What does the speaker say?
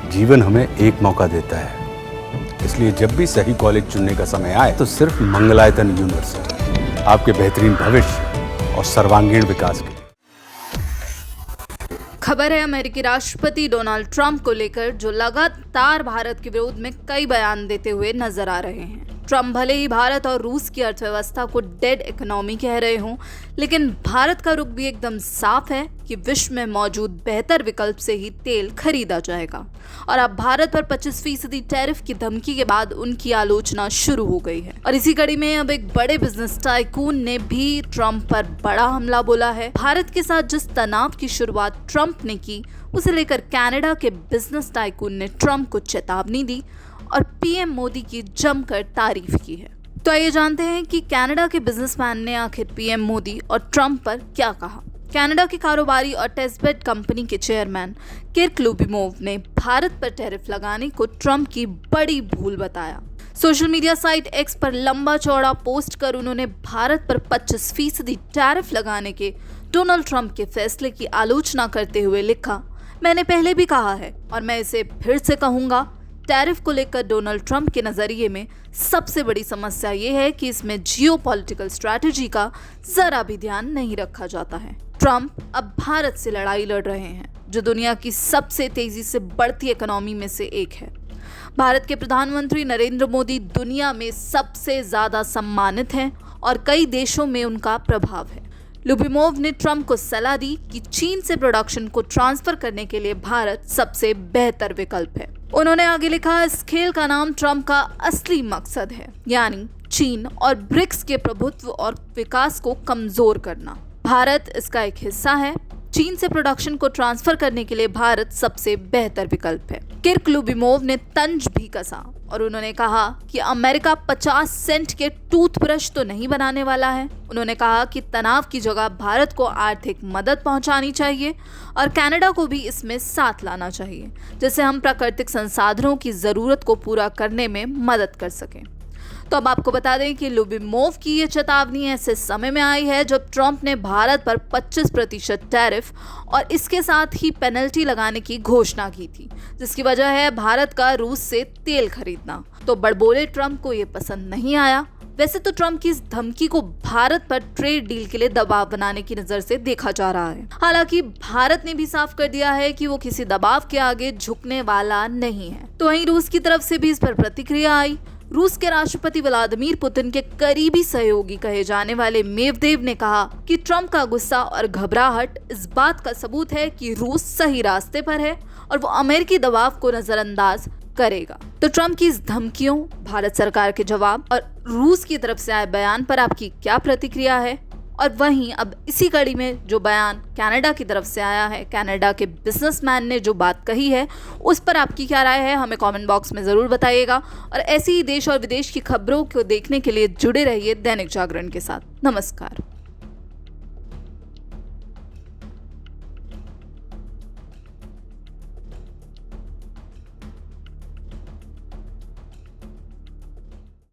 जीवन हमें एक मौका देता है, इसलिए जब भी सही कॉलेज चुनने का समय आए तो सिर्फ मंगलायतन यूनिवर्सिटी आपके बेहतरीन भविष्य और सर्वांगीण विकास के लिए। खबर है अमेरिकी राष्ट्रपति डोनाल्ड ट्रंप को लेकर, जो लगातार भारत के विरोध में कई बयान देते हुए नजर आ रहे हैं। ट्रंप भले ही भारत और रूस की अर्थव्यवस्था को डेड इकोनॉमी कह रहे हों, लेकिन भारत का रुख भी एकदम साफ है कि विश्व में मौजूद बेहतर विकल्प से ही तेल खरीदा जाएगा। और अब भारत पर 25% टैरिफ की धमकी के बाद उनकी आलोचना शुरू हो गई है। और इसी कड़ी में अब एक बड़े बिजनेस टाइकून ने भी ट्रंप पर बड़ा हमला बोला है। भारत के साथ जिस तनाव की शुरुआत ट्रंप ने की, उसे लेकर कनाडा के बिजनेस टाइकून ने ट्रंप को चेतावनी दी और पीएम मोदी की जमकर तारीफ की है। तो आइए जानते हैं कि कनाडा के बिजनेसमैन ने आखिर पीएम मोदी और ट्रंप पर क्या कहा। कनाडा के कारोबारी और टेस्टबेड कंपनी के चेयरमैन किर्क लुबिमोव ने भारत पर टैरिफ लगाने को ट्रंप की बड़ी भूल बताया। सोशल मीडिया साइट एक्स पर लंबा चौड़ा पोस्ट कर उन्होंने भारत पर 25% टैरिफ लगाने के डोनाल्ड ट्रंप के फैसले की आलोचना करते हुए लिखा, मैंने पहले भी कहा है और मैं इसे फिर से कहूंगा, टैरिफ को लेकर डोनाल्ड ट्रंप के नजरिए में सबसे बड़ी समस्या ये है कि इसमें जियोपॉलिटिकल स्ट्रैटेजी का जरा भी ध्यान नहीं रखा जाता है। ट्रंप अब भारत से लड़ाई लड़ रहे हैं, जो दुनिया की सबसे तेजी से बढ़ती इकोनॉमी में से एक है। भारत के प्रधानमंत्री नरेंद्र मोदी दुनिया में सबसे ज्यादा सम्मानित हैं और कई देशों में उनका प्रभाव है। लुबिमोव ने ट्रंप को सलाह दी कि चीन से प्रोडक्शन को ट्रांसफर करने के लिए भारत सबसे बेहतर विकल्प है। उन्होंने आगे लिखा, इस खेल का नाम ट्रंप का असली मकसद है, यानी चीन और ब्रिक्स के प्रभुत्व और विकास को कमजोर करना। भारत इसका एक हिस्सा है। चीन से प्रोडक्शन को ट्रांसफर करने के लिए भारत सबसे बेहतर विकल्प है। किर्क लुबिमोव ने तंज भी कसा और उन्होंने कहा कि अमेरिका 50 सेंट के टूथब्रश तो नहीं बनाने वाला है। उन्होंने कहा कि तनाव की जगह भारत को आर्थिक मदद पहुंचानी चाहिए और कनाडा को भी इसमें साथ लाना चाहिए, जिससे हम प्राकृतिक संसाधनों की जरूरत को पूरा करने में मदद कर सकें। तो अब आपको बता दें कि लुबिमोव की ये चेतावनी ऐसे समय में आई है जब ट्रंप ने भारत पर 25% टैरिफ और इसके साथ ही पेनल्टी लगाने की घोषणा की थी, जिसकी वजह है भारत का रूस से तेल खरीदना। तो बड़बोले ट्रंप को ये पसंद नहीं आया। वैसे तो ट्रंप की इस धमकी को भारत पर ट्रेड डील के लिए दबाव बनाने की नजर से देखा जा रहा है। हालांकि भारत ने भी साफ कर दिया है कि वो किसी दबाव के आगे झुकने वाला नहीं है। तो वहीं रूस की तरफ से भी इस पर प्रतिक्रिया आई। रूस के राष्ट्रपति व्लादिमीर पुतिन के करीबी सहयोगी कहे जाने वाले मेवदेव ने कहा कि ट्रंप का गुस्सा और घबराहट इस बात का सबूत है कि रूस सही रास्ते पर है और वो अमेरिकी दबाव को नजरअंदाज करेगा। तो ट्रंप की इस धमकियों, भारत सरकार के जवाब और रूस की तरफ से आए बयान पर आपकी क्या प्रतिक्रिया है? और वहीं अब इसी कड़ी में जो बयान कनाडा की तरफ से आया है, कनाडा के बिजनेसमैन ने जो बात कही है, उस पर आपकी क्या राय है, हमें कमेंट बॉक्स में ज़रूर बताइएगा। और ऐसी ही देश और विदेश की खबरों को देखने के लिए जुड़े रहिए दैनिक जागरण के साथ। नमस्कार।